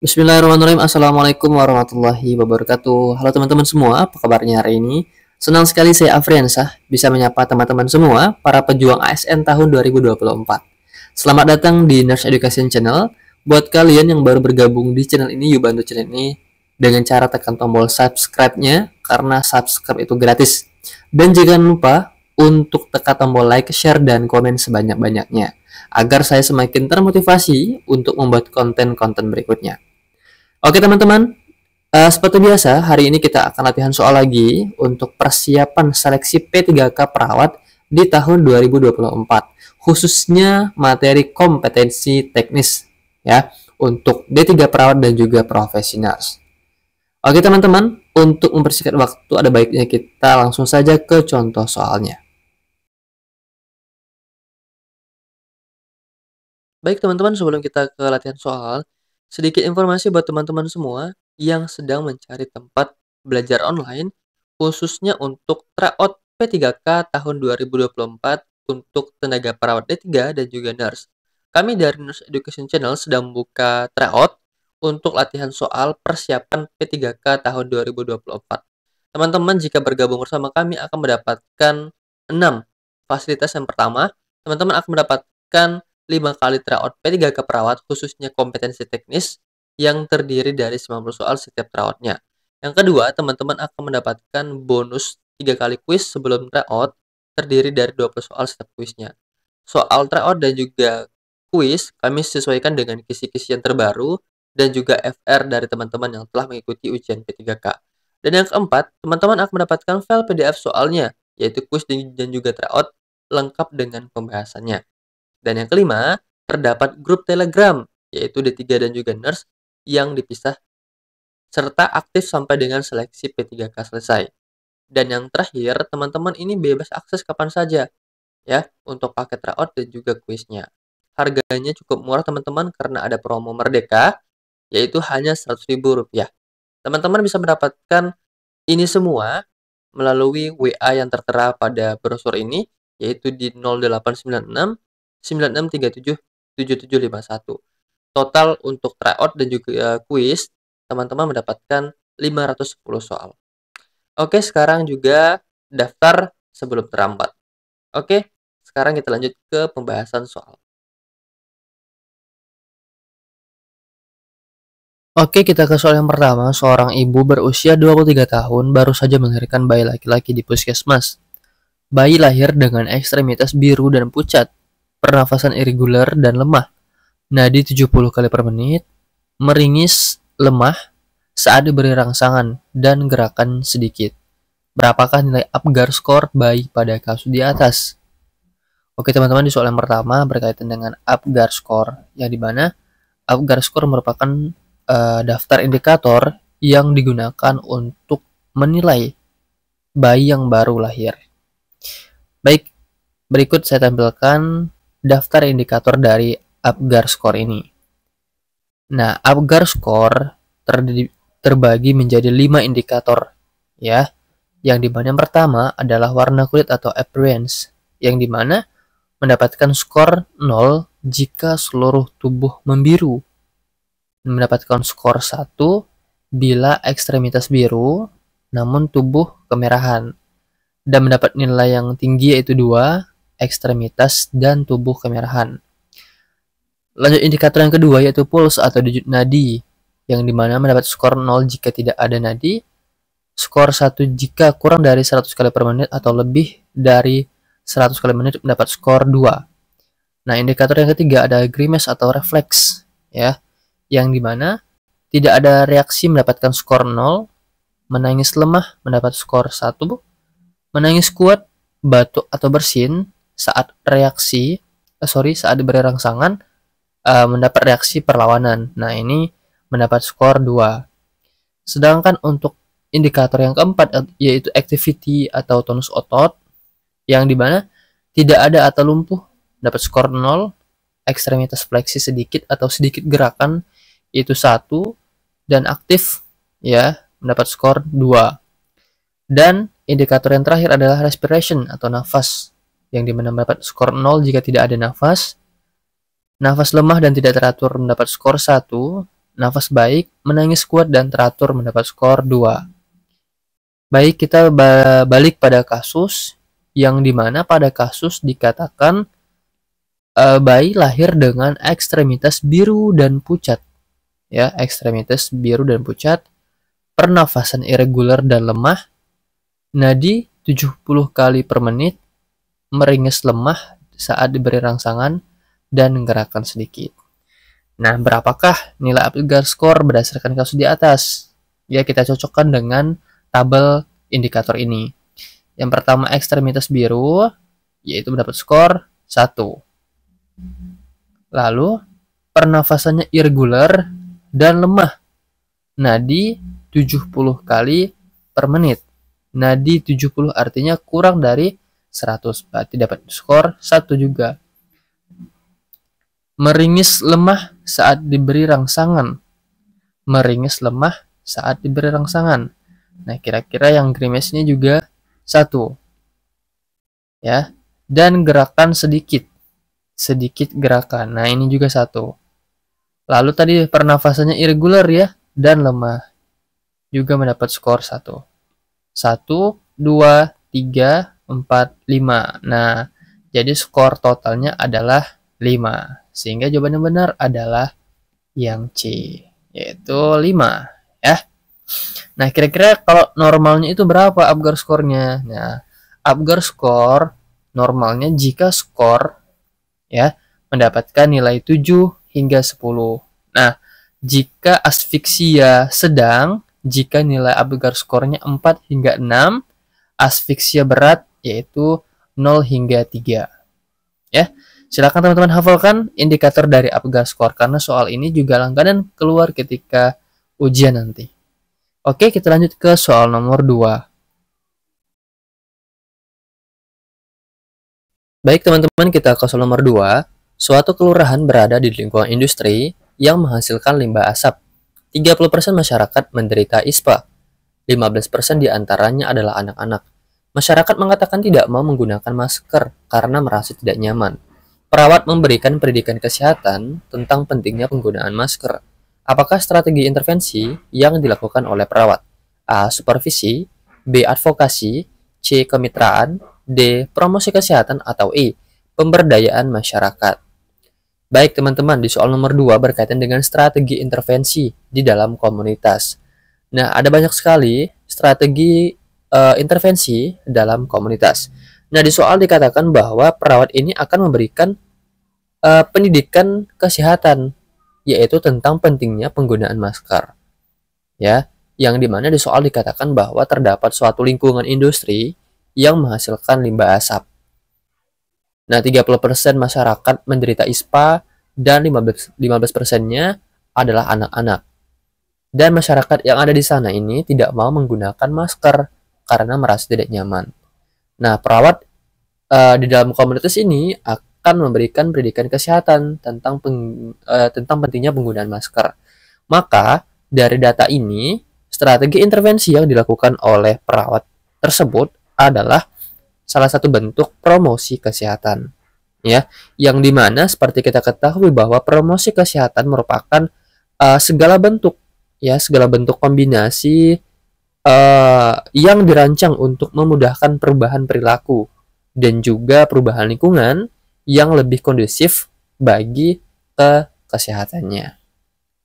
Bismillahirrahmanirrahim. Assalamualaikum warahmatullahi wabarakatuh. Halo teman-teman semua, apa kabarnya hari ini? Senang sekali saya Afriansah bisa menyapa teman-teman semua para pejuang ASN tahun 2024. Selamat datang di Nurse Education Channel. Buat kalian yang baru bergabung di channel ini, yuk bantu channel ini dengan cara tekan tombol subscribe-nya karena subscribe itu gratis. Dan jangan lupa untuk tekan tombol like, share, dan komen sebanyak-banyaknya agar saya semakin termotivasi untuk membuat konten-konten berikutnya. Oke teman-teman, seperti biasa hari ini kita akan latihan soal lagi untuk persiapan seleksi P3K perawat di tahun 2024, khususnya materi kompetensi teknis ya untuk D3 perawat dan juga profesional. Oke teman-teman, untuk mempersingkat waktu ada baiknya kita langsung saja ke contoh soalnya. Baik teman-teman, sebelum kita ke latihan soal, sedikit informasi buat teman-teman semua yang sedang mencari tempat belajar online, khususnya untuk tryout P3K tahun 2024 untuk tenaga perawat D3 dan juga nurse. Kami dari Nurse Education Channel sedang membuka tryout untuk latihan soal persiapan P3K tahun 2024. Teman-teman jika bergabung bersama kami akan mendapatkan 6 fasilitas. Yang pertama, teman-teman akan mendapatkan 5 kali tryout P3K perawat khususnya kompetensi teknis yang terdiri dari 90 soal setiap tryoutnya. Yang kedua, teman-teman akan mendapatkan bonus 3 kali kuis sebelum tryout terdiri dari 20 soal setiap kuisnya. Soal tryout dan juga kuis kami sesuaikan dengan kisi-kisi yang terbaru dan juga FR dari teman-teman yang telah mengikuti ujian P3K. Dan yang keempat, teman-teman akan mendapatkan file PDF soalnya, yaitu kuis dan juga tryout lengkap dengan pembahasannya. Dan yang kelima, terdapat grup Telegram, yaitu D3 dan juga nurse yang dipisah, serta aktif sampai dengan seleksi P3K selesai. Dan yang terakhir, teman-teman ini bebas akses kapan saja, ya, untuk paket tryout dan juga kuisnya. Harganya cukup murah teman-teman karena ada promo Merdeka, yaitu hanya Rp100.000. Teman-teman bisa mendapatkan ini semua melalui WA yang tertera pada brosur ini, yaitu di 0896 9637 7751. Total untuk tryout dan juga kuis, teman-teman mendapatkan 510 soal. Oke, sekarang juga daftar sebelum terlambat. Oke, sekarang kita lanjut ke pembahasan soal. Oke, kita ke soal yang pertama. Seorang ibu berusia 23 tahun baru saja melahirkan bayi laki-laki di puskesmas. Bayi lahir dengan ekstremitas biru dan pucat, pernafasan irregular dan lemah, nadi 70 kali per menit, meringis, lemah, saat diberi rangsangan, dan gerakan sedikit. Berapakah nilai Apgar score bayi pada kasus di atas? Oke teman-teman, di soal yang pertama berkaitan dengan Apgar score, yang dimana Apgar score merupakan daftar indikator yang digunakan untuk menilai bayi yang baru lahir. Baik, berikut saya tampilkan daftar indikator dari Apgar score ini. Nah, Apgar score terbagi menjadi 5 indikator ya. Yang dimana yang pertama adalah warna kulit atau appearance, yang dimana mendapatkan skor 0 jika seluruh tubuh membiru. Mendapatkan skor 1 bila ekstremitas biru namun tubuh kemerahan. Dan mendapat nilai yang tinggi yaitu 2, ekstremitas dan tubuh kemerahan. Lanjut indikator yang kedua yaitu pulse atau denyut nadi, yang dimana mendapat skor 0 jika tidak ada nadi, skor 1 jika kurang dari 100 kali per menit atau lebih dari 100 kali menit mendapat skor 2. Nah, indikator yang ketiga ada grimace atau refleks ya, yang dimana tidak ada reaksi mendapatkan skor 0, menangis lemah mendapat skor 1, menangis kuat, batuk atau bersin saat saat diberi rangsangan mendapat reaksi perlawanan. Nah, ini mendapat skor 2. Sedangkan untuk indikator yang keempat yaitu activity atau tonus otot, yang dimana tidak ada atau lumpuh dapat skor 0, ekstremitas fleksi sedikit atau sedikit gerakan itu 1, dan aktif ya mendapat skor 2. Dan indikator yang terakhir adalah respiration atau nafas, yang dimana mendapat skor 0 jika tidak ada nafas lemah dan tidak teratur mendapat skor 1, nafas baik, menangis kuat dan teratur mendapat skor 2. Baik, kita balik pada kasus yang dimana pada kasus dikatakan bayi lahir dengan ekstremitas biru dan pucat. Ya, ekstremitas biru dan pucat, pernafasan irregular dan lemah, nadi 70 kali per menit, meringis lemah saat diberi rangsangan, dan gerakan sedikit. Nah, berapakah nilai Apgar score berdasarkan kasus di atas? Ya, kita cocokkan dengan tabel indikator ini. Yang pertama ekstremitas biru, yaitu mendapat skor 1. Lalu, pernafasannya irregular dan lemah. Nadi 70 kali per menit. Nadi 70 artinya kurang dari 100, berarti dapat skor 1 juga. Meringis lemah saat diberi rangsangan. Meringis lemah saat diberi rangsangan. Nah, kira-kira yang grimace ini juga 1. Ya. Dan gerakan sedikit. Sedikit gerakan. Nah, ini juga 1. Lalu tadi pernafasannya irregular ya dan lemah. Juga mendapat skor 1. 1, 2, 3, 4, 5. Nah, jadi skor totalnya adalah 5. Sehingga jawaban yang benar adalah yang C, yaitu 5. Ya. Nah, kira-kira kalau normalnya itu berapa Apgar skornya? Nah, Apgar skor normalnya jika skor ya mendapatkan nilai 7 hingga 10. Nah, jika asfiksia sedang, jika nilai Apgar skornya 4 hingga 6, asfiksia berat yaitu 0 hingga 3. Ya. Silakan teman-teman hafalkan indikator dari Apgar skor karena soal ini juga langganan keluar ketika ujian nanti. Oke, kita lanjut ke soal nomor 2. Baik teman-teman, kita ke soal nomor 2. Suatu kelurahan berada di lingkungan industri yang menghasilkan limbah asap. 30% masyarakat menderita ISPA. 15% diantaranya adalah anak-anak. Masyarakat mengatakan tidak mau menggunakan masker karena merasa tidak nyaman. Perawat memberikan pendidikan kesehatan tentang pentingnya penggunaan masker. Apakah strategi intervensi yang dilakukan oleh perawat? A. Supervisi, B. Advokasi, C. Kemitraan, D. Promosi kesehatan, atau E. Pemberdayaan masyarakat. Baik teman-teman, di soal nomor 2 berkaitan dengan strategi intervensi di dalam komunitas. Nah, ada banyak sekali strategi intervensi dalam komunitas. Nah, di soal dikatakan bahwa perawat ini akan memberikan pendidikan kesehatan, yaitu tentang pentingnya penggunaan masker. Ya, yang dimana di soal dikatakan bahwa terdapat suatu lingkungan industri yang menghasilkan limbah asap. Nah, 30% masyarakat menderita ISPA dan 15%-nya adalah anak-anak. Dan masyarakat yang ada di sana ini tidak mau menggunakan masker karena merasa tidak nyaman. Nah, perawat di dalam komunitas ini akan memberikan pendidikan kesehatan tentang pentingnya penggunaan masker. Maka, dari data ini, strategi intervensi yang dilakukan oleh perawat tersebut adalah salah satu bentuk promosi kesehatan. Ya, yang dimana seperti kita ketahui bahwa promosi kesehatan merupakan segala bentuk kombinasi yang dirancang untuk memudahkan perubahan perilaku dan juga perubahan lingkungan yang lebih kondusif bagi kesehatannya.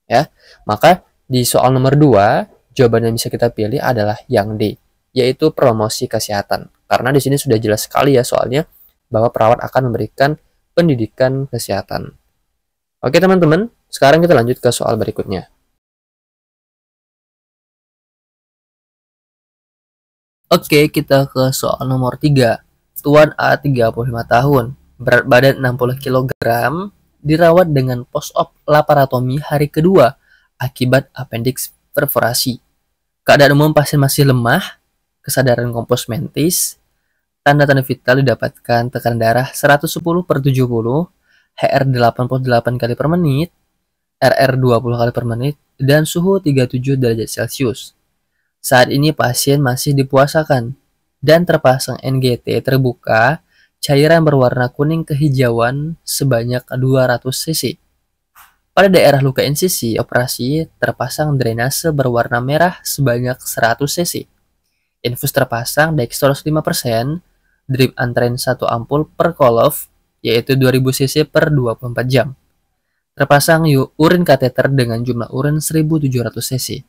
Ya, maka di soal nomor 2, jawaban yang bisa kita pilih adalah yang D, yaitu promosi kesehatan. Karena di sini sudah jelas sekali ya soalnya bahwa perawat akan memberikan pendidikan kesehatan. Oke teman-teman, sekarang kita lanjut ke soal berikutnya. Oke, kita ke soal nomor 3. Tuan A 35 tahun, berat badan 60 kg, dirawat dengan post-op laparotomi hari kedua akibat appendix perforasi. Keadaan umum pasien masih lemah, kesadaran kompos mentis, tanda-tanda vital didapatkan tekanan darah 110/70, HR 88 kali per menit, RR 20 kali per menit, dan suhu 37 derajat Celcius. Saat ini pasien masih dipuasakan dan terpasang NGT terbuka cairan berwarna kuning kehijauan sebanyak 200 cc. Pada daerah luka insisi operasi terpasang drainase berwarna merah sebanyak 100 cc. Infus terpasang dextrose 5%, drip antren 1 ampul per kolov, yaitu 2000 cc per 24 jam. Terpasang urin kateter dengan jumlah urin 1700 cc.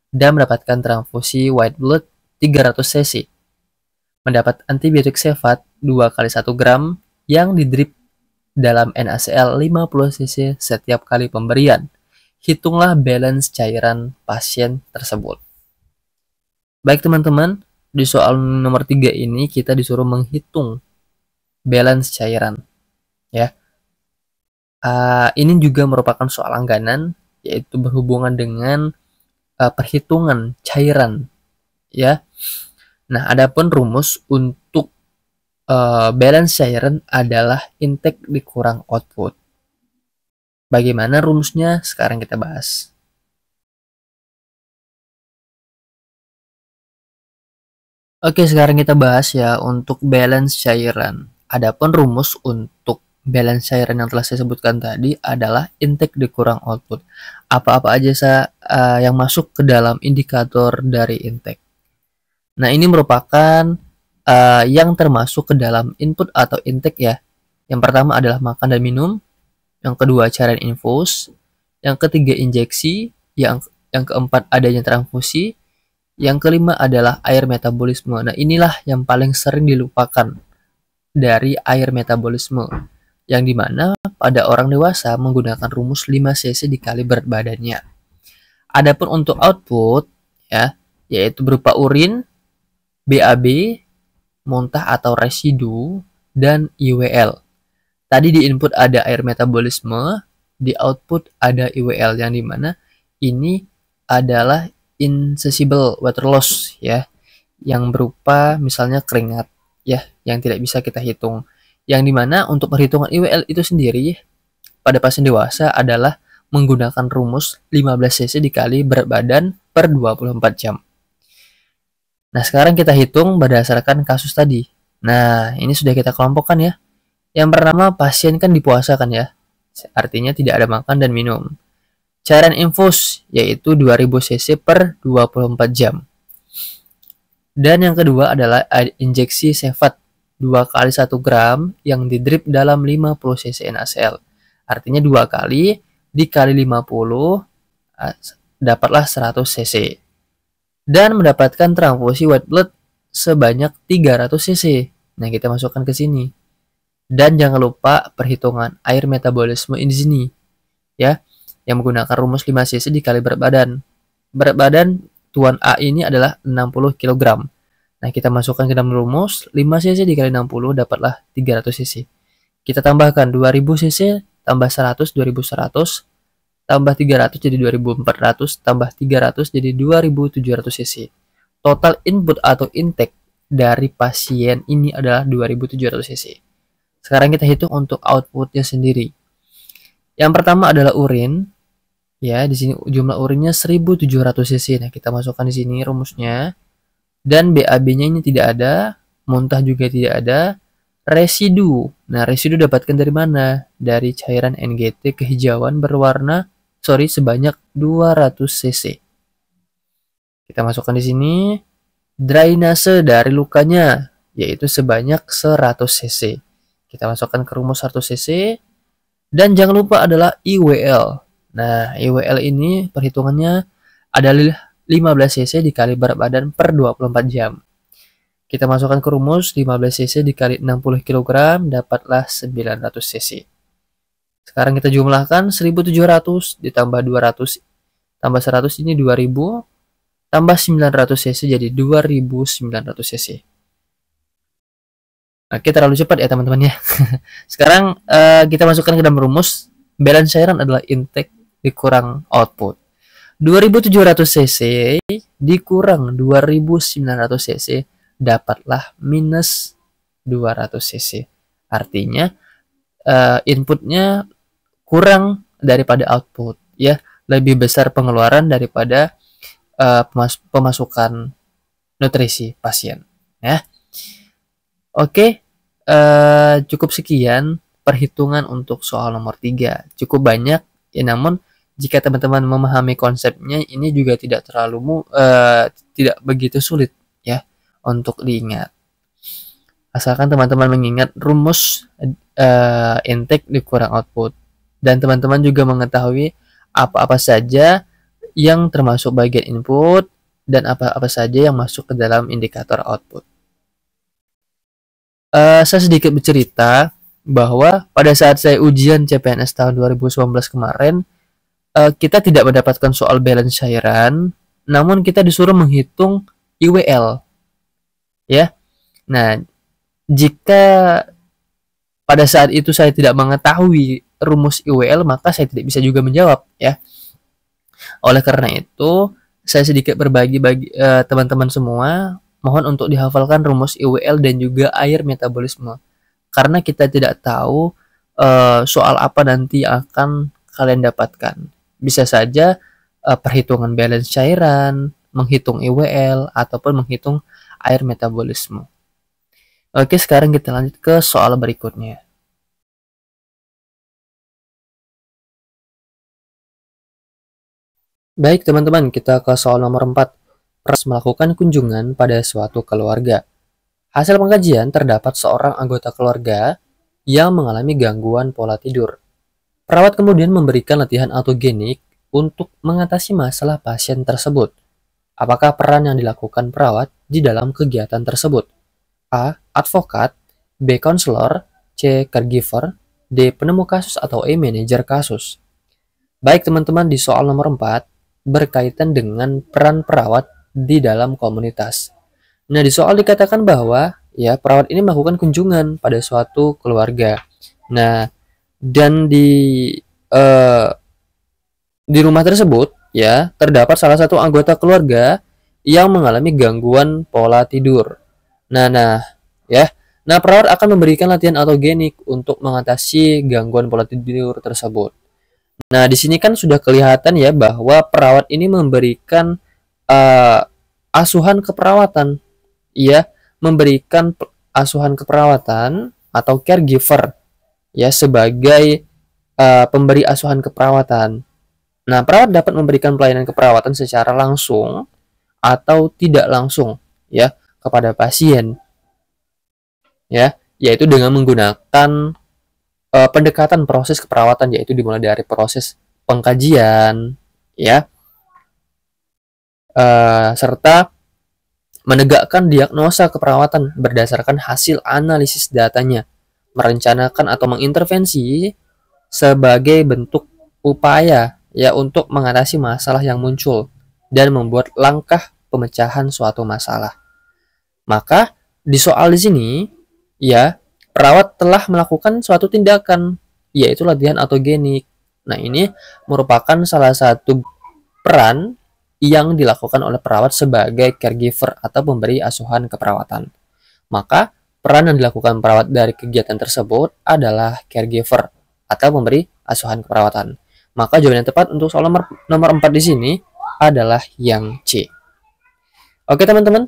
Dan mendapatkan transfusi white blood 300 cc. Mendapat antibiotik Cevat 2 kali 1 gram yang didrip dalam NaCl 50 cc setiap kali pemberian. Hitunglah balance cairan pasien tersebut. Baik teman-teman, di soal nomor 3 ini kita disuruh menghitung balance cairan. Ya, ini juga merupakan soal langganan, yaitu berhubungan dengan perhitungan cairan. Ya, nah adapun rumus untuk balance cairan adalah intake dikurang output. Bagaimana rumusnya? Sekarang kita bahas. Oke, sekarang kita bahas ya untuk balance cairan. Adapun rumus untuk balance cairan yang telah saya sebutkan tadi adalah intake dikurang output. Apa-apa aja yang masuk ke dalam indikator dari intake. Nah, ini merupakan yang termasuk ke dalam input atau intake ya. Yang pertama adalah makan dan minum, yang kedua cairan infus, yang ketiga injeksi, yang keempat adanya transfusi, yang kelima adalah air metabolisme. Nah, inilah yang paling sering dilupakan dari air metabolisme, yang dimana pada orang dewasa menggunakan rumus 5 cc dikali berat badannya. Adapun untuk output ya, yaitu berupa urin, BAB, muntah atau residu, dan IWL. Tadi di input ada air metabolisme, di output ada IWL, yang dimana ini adalah insoluble water loss ya, yang berupa misalnya keringat ya, yang tidak bisa kita hitung. Yang dimana untuk perhitungan IWL itu sendiri pada pasien dewasa adalah menggunakan rumus 15 cc dikali berat badan per 24 jam. Nah, sekarang kita hitung berdasarkan kasus tadi. Nah, ini sudah kita kelompokkan ya. Yang pertama, pasien kan dipuasakan ya. Artinya tidak ada makan dan minum. Cairan infus yaitu 2000 cc per 24 jam. Dan yang kedua adalah injeksi Cevat 2 kali 1 gram yang didrip dalam 50 cc NaCl. Artinya 2 kali dikali 50 dapatlah 100 cc. Dan mendapatkan transfusi white blood sebanyak 300 cc. Nah, kita masukkan ke sini. Dan jangan lupa perhitungan air metabolisme di sini ya, yang menggunakan rumus 5 cc dikali berat badan. Berat badan tuan A ini adalah 60 kg. Nah, kita masukkan ke dalam rumus 5 cc dikali 60 dapatlah 300 cc. Kita tambahkan 2000 cc tambah 100, 2100 tambah 300 jadi 2400 tambah 300 jadi 2700 cc. Total input atau intake dari pasien ini adalah 2700 cc. Sekarang kita hitung untuk outputnya sendiri. Yang pertama adalah urin. Ya, di sini jumlah urinnya 1700 cc. Nah, kita masukkan di sini rumusnya. Dan BAB-nya ini tidak ada, muntah juga tidak ada. Residu. Nah, residu dapatkan dari mana? Dari cairan NGT kehijauan berwarna sebanyak 200 cc. Kita masukkan di sini drainase dari lukanya yaitu sebanyak 100 cc. Kita masukkan ke rumus 100 cc. Dan jangan lupa adalah IWL. Nah, IWL ini perhitungannya adalah 15 cc dikali berat badan per 24 jam. Kita masukkan ke rumus 15 cc dikali 60 kg dapatlah 900 cc. Sekarang kita jumlahkan 1700 ditambah 200 tambah 100 ini 2000 tambah 900 cc jadi 2900 cc. Oke, terlalu cepat ya teman-teman ya. Sekarang kita masukkan ke dalam rumus balance cairan adalah intake dikurang output. 2700 cc dikurang 2900 cc dapatlah minus 200 cc. Artinya inputnya kurang daripada output ya, lebih besar pengeluaran daripada pemasukan nutrisi pasien ya. Oke, cukup sekian perhitungan untuk soal nomor 3. Cukup banyak Ya, namun jika teman-teman memahami konsepnya, ini juga tidak begitu sulit ya untuk diingat. Asalkan teman-teman mengingat rumus intake dikurang output, dan teman-teman juga mengetahui apa-apa saja yang termasuk bagian input dan apa-apa saja yang masuk ke dalam indikator output. Saya sedikit bercerita bahwa pada saat saya ujian CPNS tahun 2019 kemarin, kita tidak mendapatkan soal balance cairan, namun kita disuruh menghitung IWL. Ya. Nah, jika pada saat itu saya tidak mengetahui rumus IWL, maka saya tidak bisa juga menjawab ya. Oleh karena itu, saya sedikit berbagi bagi teman-teman semua, mohon untuk dihafalkan rumus IWL dan juga air metabolisme. Karena kita tidak tahu soal apa nanti akan kalian dapatkan. Bisa saja perhitungan balance cairan, menghitung IWL, ataupun menghitung air metabolisme. Oke, sekarang kita lanjut ke soal berikutnya. Baik teman-teman, kita ke soal nomor 4. Pers melakukan kunjungan pada suatu keluarga. Hasil pengkajian terdapat seorang anggota keluarga yang mengalami gangguan pola tidur. Perawat kemudian memberikan latihan autogenik untuk mengatasi masalah pasien tersebut. Apakah peran yang dilakukan perawat di dalam kegiatan tersebut? A. Advokat, B. Konselor, C. Caregiver, D. Penemu kasus atau E. Manajer kasus. Baik teman-teman, di soal nomor 4 berkaitan dengan peran perawat di dalam komunitas. Nah, di soal dikatakan bahwa ya perawat ini melakukan kunjungan pada suatu keluarga. Nah, dan di rumah tersebut ya terdapat salah satu anggota keluarga yang mengalami gangguan pola tidur. Nah, perawat akan memberikan latihan autogenik untuk mengatasi gangguan pola tidur tersebut. Nah, di sini kan sudah kelihatan ya bahwa perawat ini memberikan asuhan keperawatan, ya, memberikan asuhan keperawatan atau caregiver, ya, sebagai pemberi asuhan keperawatan. Nah, perawat dapat memberikan pelayanan keperawatan secara langsung atau tidak langsung, ya, kepada pasien, ya, yaitu dengan menggunakan pendekatan proses keperawatan, yaitu dimulai dari proses pengkajian ya serta menegakkan diagnosa keperawatan berdasarkan hasil analisis datanya, merencanakan atau mengintervensi sebagai bentuk upaya ya untuk mengatasi masalah yang muncul dan membuat langkah pemecahan suatu masalah. Maka di soal di sini ya perawat telah melakukan suatu tindakan, yaitu latihan autogenik. Nah, ini merupakan salah satu peran yang dilakukan oleh perawat sebagai caregiver atau pemberi asuhan keperawatan. Maka, peran yang dilakukan perawat dari kegiatan tersebut adalah caregiver atau pemberi asuhan keperawatan. Maka jawaban yang tepat untuk soal nomor 4 di sini adalah yang C. Oke teman-teman,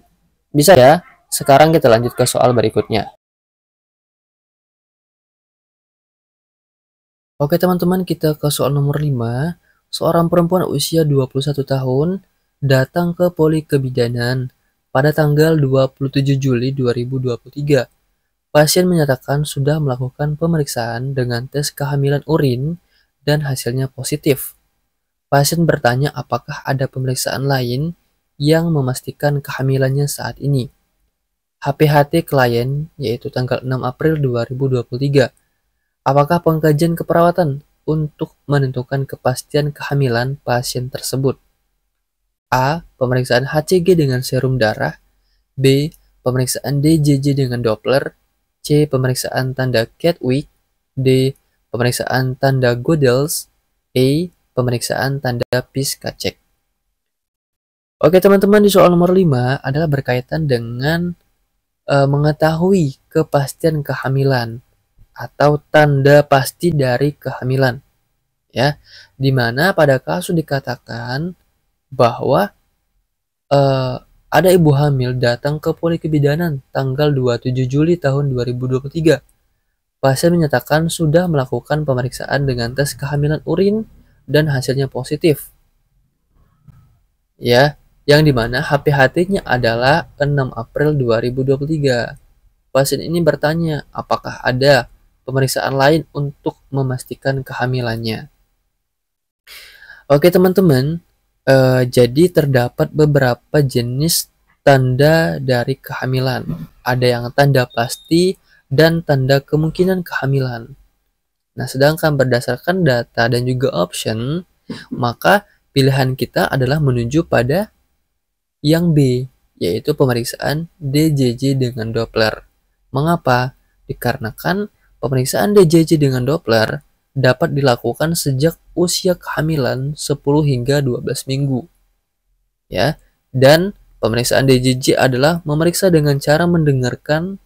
bisa ya? Sekarang kita lanjut ke soal berikutnya. Oke teman-teman, kita ke soal nomor 5. Seorang perempuan usia 21 tahun datang ke poli kebidanan pada tanggal 27 Juli 2023. Pasien menyatakan sudah melakukan pemeriksaan dengan tes kehamilan urin dan hasilnya positif. Pasien bertanya apakah ada pemeriksaan lain yang memastikan kehamilannya saat ini. HPHT klien yaitu tanggal 6 April 2023. Apakah pengkajian keperawatan untuk menentukan kepastian kehamilan pasien tersebut? A. Pemeriksaan HCG dengan serum darah. B. Pemeriksaan DJJ dengan Doppler. C. Pemeriksaan tanda Chadwick. D. Pemeriksaan tanda Godels. E. Pemeriksaan tanda Piskacek. Oke teman-teman, di soal nomor 5 adalah berkaitan dengan mengetahui kepastian kehamilan atau tanda pasti dari kehamilan, ya, dimana pada kasus dikatakan bahwa ada ibu hamil datang ke poli kebidanan tanggal 27 Juli tahun 2023. Pasien menyatakan sudah melakukan pemeriksaan dengan tes kehamilan urin dan hasilnya positif. Ya, yang dimana HPHT-nya adalah 6 April 2023. Pasien ini bertanya apakah ada pemeriksaan lain untuk memastikan kehamilannya. Oke teman-teman, jadi terdapat beberapa jenis tanda dari kehamilan. Ada yang tanda pasti dan tanda kemungkinan kehamilan. Nah, sedangkan berdasarkan data dan juga option, maka pilihan kita adalah menuju pada yang B, yaitu pemeriksaan DJJ dengan Doppler. Mengapa? Dikarenakan pemeriksaan DJJ dengan Doppler dapat dilakukan sejak usia kehamilan 10 hingga 12 minggu. Ya, dan pemeriksaan DJJ adalah memeriksa dengan cara mendengarkan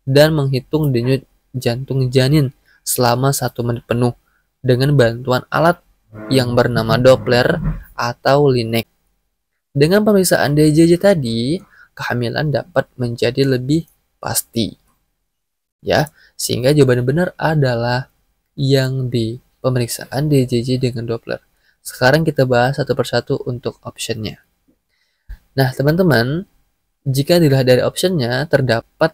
dan menghitung denyut jantung janin selama 1 menit penuh dengan bantuan alat yang bernama Doppler atau Linex. Dengan pemeriksaan DJJ tadi, kehamilan dapat menjadi lebih pasti. Ya, sehingga jawaban benar adalah yang B, pemeriksaan DJJ dengan Doppler. Sekarang kita bahas satu persatu untuk optionnya. Nah, teman-teman, jika dilihat dari optionnya, terdapat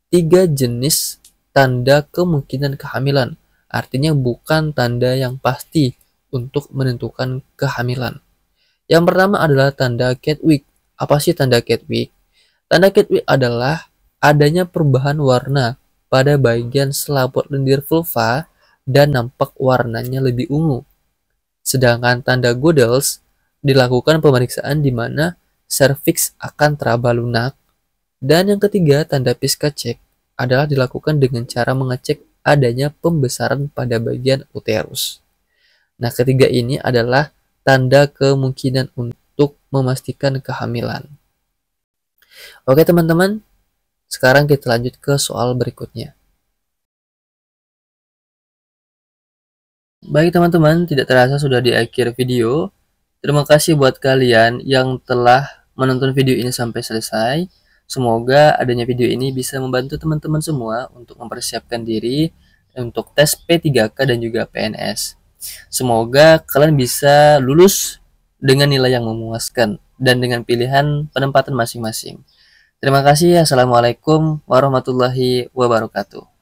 3 jenis tanda kemungkinan kehamilan. Artinya bukan tanda yang pasti untuk menentukan kehamilan. Yang pertama adalah tanda Chadwick. Apa sih tanda Chadwick? Tanda Chadwick adalah adanya perubahan warna pada bagian selaput lendir vulva dan nampak warnanya lebih ungu. Sedangkan tanda Goodell's dilakukan pemeriksaan di mana serviks akan teraba lunak. Dan yang ketiga, tanda Piska-Cek adalah dilakukan dengan cara mengecek adanya pembesaran pada bagian uterus. Nah, ketiga ini adalah tanda kemungkinan untuk memastikan kehamilan. Oke teman-teman, sekarang kita lanjut ke soal berikutnya. Baik teman-teman, tidak terasa sudah di akhir video. Terima kasih buat kalian yang telah menonton video ini sampai selesai. Semoga adanya video ini bisa membantu teman-teman semua untuk mempersiapkan diri untuk tes P3K dan juga PNS. Semoga kalian bisa lulus dengan nilai yang memuaskan dan dengan pilihan penempatan masing-masing. Terima kasih. Assalamualaikum warahmatullahi wabarakatuh.